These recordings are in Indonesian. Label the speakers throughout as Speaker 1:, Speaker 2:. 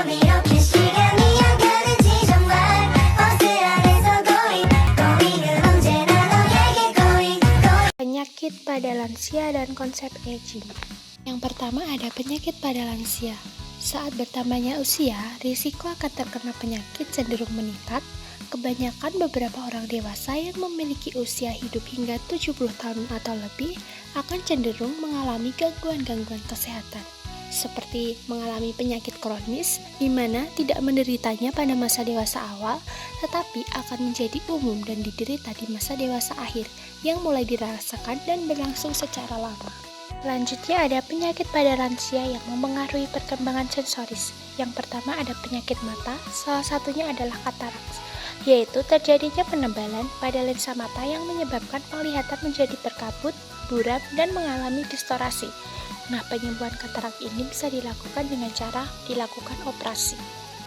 Speaker 1: 마음이 이렇게 시간이 안 가는지 정말 버스 안에서 고잉은 언제나 너에게 고잉.
Speaker 2: Penyakit pada lansia dan konsep aging. Yang pertama ada penyakit pada lansia. Saat bertambahnya usia, risiko akan terkena penyakit cenderung meningkat. Kebanyakan beberapa orang dewasa yang memiliki usia hidup hingga 70 tahun atau lebih akan cenderung mengalami gangguan-gangguan kesehatan, seperti mengalami penyakit kronis, di mana tidak menderitanya pada masa dewasa awal, tetapi akan menjadi umum dan diderita di masa dewasa akhir, yang mulai dirasakan dan berlangsung secara lama. Selanjutnya ada penyakit pada lansia yang memengaruhi perkembangan sensoris. Yang pertama ada penyakit mata, salah satunya adalah kataraks, yaitu terjadinya penebalan pada lensa mata yang menyebabkan penglihatan menjadi berkabut, buram, dan mengalami distorsi. Nah, penyembuhan katarak ini bisa dilakukan dengan cara dilakukan operasi.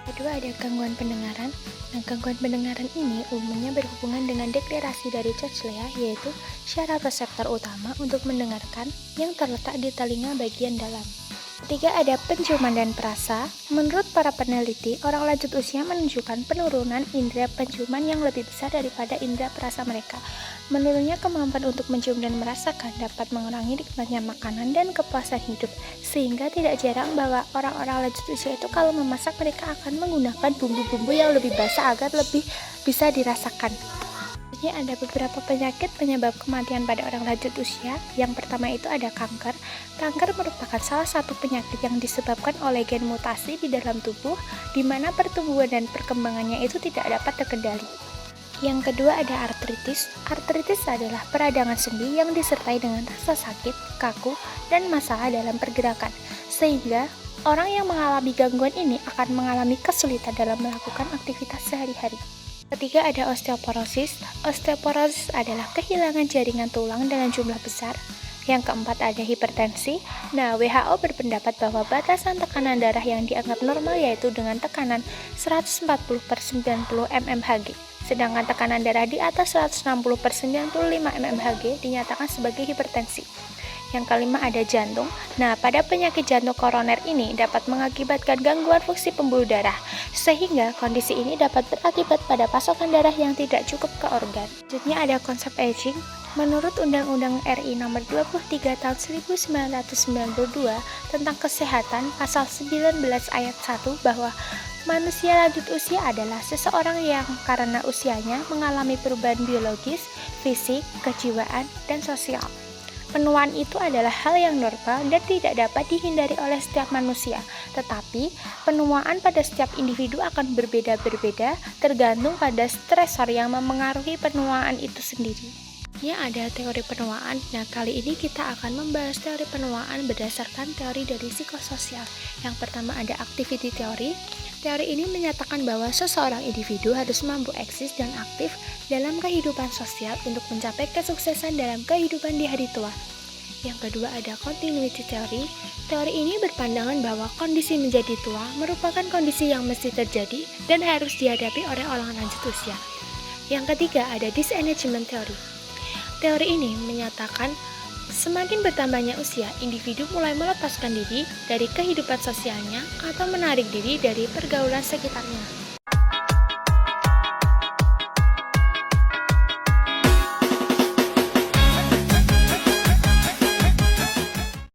Speaker 2: Kedua ada gangguan pendengaran. Nah, gangguan pendengaran ini umumnya berhubungan dengan deklarasi dari cochlea, yaitu syaraf reseptor utama untuk mendengarkan yang terletak di telinga bagian dalam. Ketiga ada penciuman dan perasa. Menurut para peneliti, orang lanjut usia menunjukkan penurunan indera penciuman yang lebih besar daripada indera perasa mereka. Menurunnya kemampuan untuk mencium dan merasakan dapat mengurangi nikmatnya makanan dan kepuasan hidup, sehingga tidak jarang bahwa orang-orang lanjut usia itu kalau memasak mereka akan menggunakan bumbu-bumbu yang lebih basah agar lebih bisa dirasakan. Ada beberapa penyakit penyebab kematian pada orang lanjut usia. Yang pertama itu ada kanker. Kanker merupakan salah satu penyakit yang disebabkan oleh gen mutasi di dalam tubuh, di mana pertumbuhan dan perkembangannya itu tidak dapat terkendali. Yang kedua ada artritis. Artritis adalah peradangan sendi yang disertai dengan rasa sakit, kaku, dan masalah dalam pergerakan, sehingga orang yang mengalami gangguan ini akan mengalami kesulitan dalam melakukan aktivitas sehari-hari. Ketiga ada osteoporosis. Osteoporosis adalah kehilangan jaringan tulang dalam jumlah besar. Yang keempat ada hipertensi. Nah, WHO berpendapat bahwa batasan tekanan darah yang dianggap normal yaitu dengan tekanan 140/90 mmHg. Sedangkan tekanan darah di atas 160/95 mmHg dinyatakan sebagai hipertensi. Yang kelima ada jantung. Nah, pada penyakit jantung koroner ini dapat mengakibatkan gangguan fungsi pembuluh darah, sehingga kondisi ini dapat berakibat pada pasokan darah yang tidak cukup ke organ. Selanjutnya ada konsep aging. Menurut Undang-Undang RI Nomor 23 Tahun 1992 tentang Kesehatan, Pasal 19 Ayat 1 bahwa manusia lanjut usia adalah seseorang yang karena usianya mengalami perubahan biologis, fisik, kejiwaan, dan sosial. Penuaan itu adalah hal yang normal dan tidak dapat dihindari oleh setiap manusia, tetapi penuaan pada setiap individu akan berbeda-beda tergantung pada stresor yang memengaruhi penuaan itu sendiri. Ini ada teori penuaan. Nah, kali ini kita akan membahas teori penuaan berdasarkan teori dari psikososial. Yang pertama ada activity theory. Teori ini menyatakan bahwa seseorang individu harus mampu eksis dan aktif dalam kehidupan sosial untuk mencapai kesuksesan dalam kehidupan di hari tua. Yang kedua ada continuity theory. Teori ini berpandangan bahwa kondisi menjadi tua merupakan kondisi yang mesti terjadi dan harus dihadapi oleh orang lanjut usia. Yang ketiga ada disengagement theory. Teori ini menyatakan semakin bertambahnya usia, individu mulai melepaskan diri dari kehidupan sosialnya atau menarik diri dari pergaulan sekitarnya.